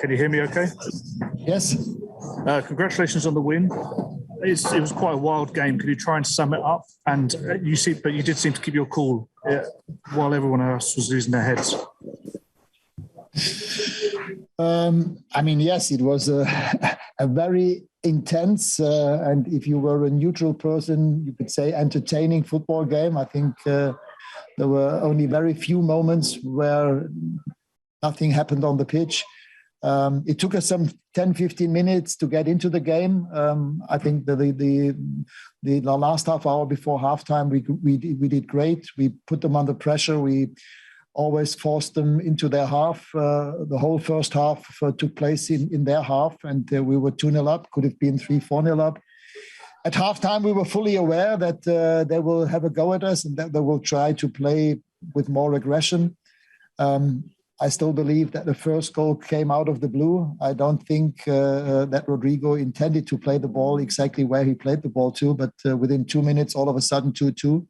Can you hear me okay? Yes. Congratulations on the win. It was quite a wild game. Can you try and sum it up? And you did seem to keep your cool while everyone else was losing their heads. Yes, it was a very intense, and if you were a neutral person, you could say entertaining football game. I think there were only very few moments where nothing happened on the pitch. It took us some 10, 15 minutes to get into the game. I think the last half hour before halftime, we did great. We put them under pressure. We always forced them into their half. The whole first half took place in their half, and we were 2-0 up, could have been 3-4-0 up. At halftime, we were fully aware that they will have a go at us and that they will try to play with more aggression. I still believe that the first goal came out of the blue. I don't think that Rodrigo intended to play the ball exactly where he played the ball to, but within 2 minutes, all of a sudden, 2-2.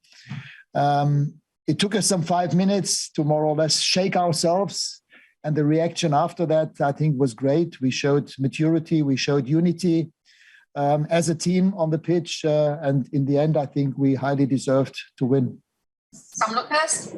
It took us some 5 minutes to more or less shake ourselves. And the reaction after that, I think, was great. We showed maturity. We showed unity as a team on the pitch. And in the end, I think we highly deserved to win. Sam Lucas.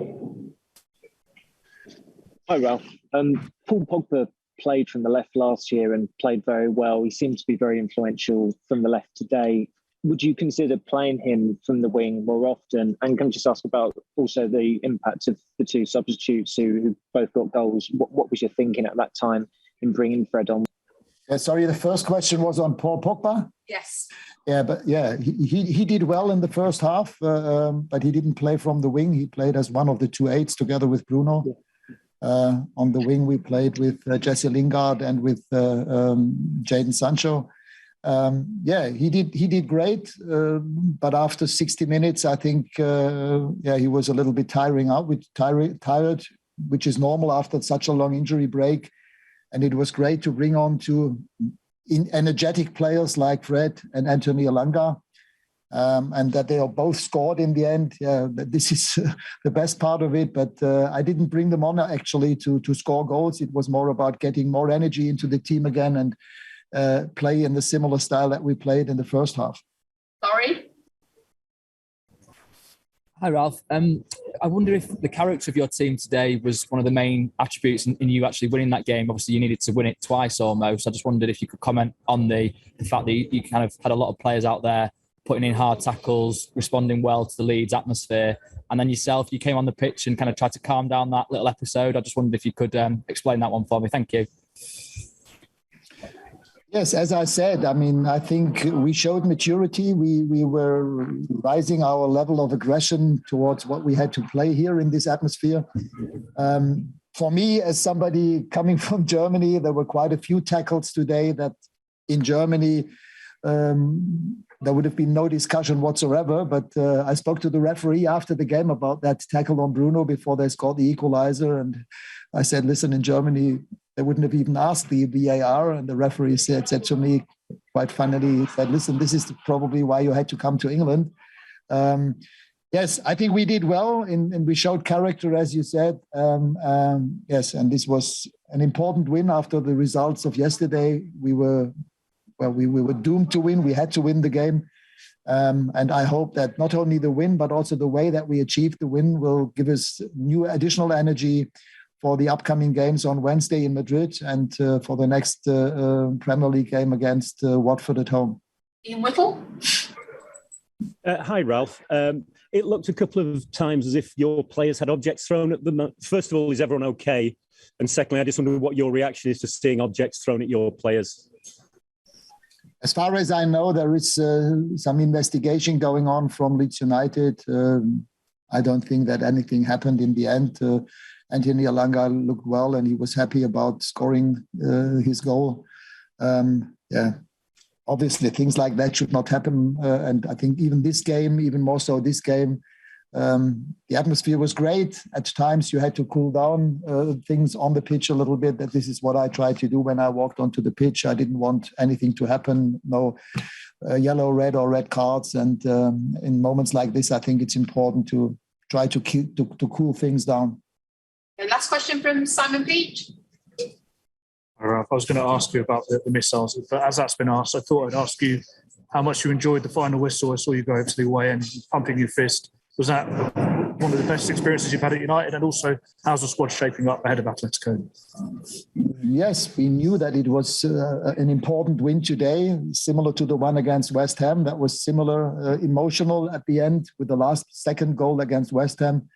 Hi, Ralf. Paul Pogba played from the left last year and played very well. He seems to be very influential from the left today. Would you consider playing him from the wing more often? And can I just ask about also the impact of the two substitutes who both got goals? What was your thinking at that time in bringing Fred on? Sorry, the first question was on Paul Pogba? Yes. Yeah, but yeah, he did well in the first half, but he didn't play from the wing. He played as one of the two eights together with Bruno. Yeah. On the wing, we played with Jesse Lingard and with Jadon Sancho. He did great, but after 60 minutes, I think he was a little bit tired, which is normal after such a long injury break. And it was great to bring on two energetic players like Fred and Anthony Elanga. And that they are both scored in the end. Yeah, this is the best part of it. But I didn't bring them on actually to score goals. It was more about getting more energy into the team again and play in the similar style that we played in the first half. Sorry. Hi, Ralf. I wonder if the character of your team today was one of the main attributes in you actually winning that game. Obviously, you needed to win it twice almost. I just wondered if you could comment on the fact that you kind of had a lot of players out there putting in hard tackles, responding well to the Leeds atmosphere. And then yourself, you came on the pitch and kind of tried to calm down that little episode. I just wondered if you could explain that one for me. Thank you. Yes, as I said, I think we showed maturity. We were rising our level of aggression towards what we had to play here in this atmosphere. For me, as somebody coming from Germany, there were quite a few tackles today that in Germany, there would have been no discussion whatsoever. But I spoke to the referee after the game about that tackle on Bruno before they scored the equalizer. And I said, listen, in Germany, they wouldn't have even asked the VAR. And the referee said to me, quite funnily, he said, listen, this is probably why you had to come to England. Yes, I think we did well and we showed character, as you said. Yes, and this was an important win after the results of yesterday. We were doomed to win. We had to win the game. And I hope that not only the win, but also the way that we achieved the win will give us new additional energy for the upcoming games on Wednesday in Madrid and for the next Premier League game against Watford at home. Ian Whittle. Hi, Ralf. It looked a couple of times as if your players had objects thrown at them. First of all, is everyone okay? And secondly, I just wonder what your reaction is to seeing objects thrown at your players. As far as I know, there is some investigation going on from Leeds United. I don't think that anything happened in the end. Anthony Elanga looked well and he was happy about scoring his goal. Obviously things like that should not happen. And I think even this game, even more so this game, the atmosphere was great. At times you had to cool down things on the pitch a little bit. That this is what I tried to do when I walked onto the pitch. I didn't want anything to happen. No yellow, red or red cards. And in moments like this, I think it's important to try to cool things down. And last question from Simon Peach. Ralf, I was going to ask you about the missiles, but as that's been asked, I thought I'd ask you how much you enjoyed the final whistle. I saw you go over to the away end, pumping your fist. Was that one of the best experiences you've had at United? And also, how's the squad shaping up ahead of Atletico? Yes, we knew that it was an important win today, similar to the one against West Ham. That was similar, emotional at the end with the second goal against West Ham.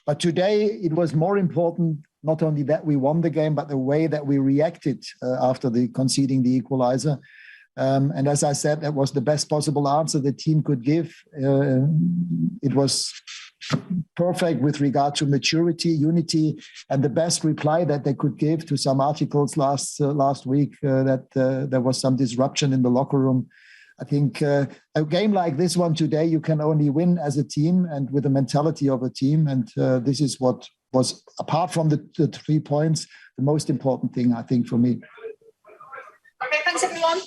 But today, it was more important not only that we won the game, but the way that we reacted after conceding the equalizer. And as I said, that was the best possible answer the team could give. It was perfect with regard to maturity, unity, and the best reply that they could give to some articles last week that there was some disruption in the locker room. I think a game like this one today, you can only win as a team and with the mentality of a team. And this is what was, apart from the 3 points, the most important thing, I think, for me. Okay, thanks everyone.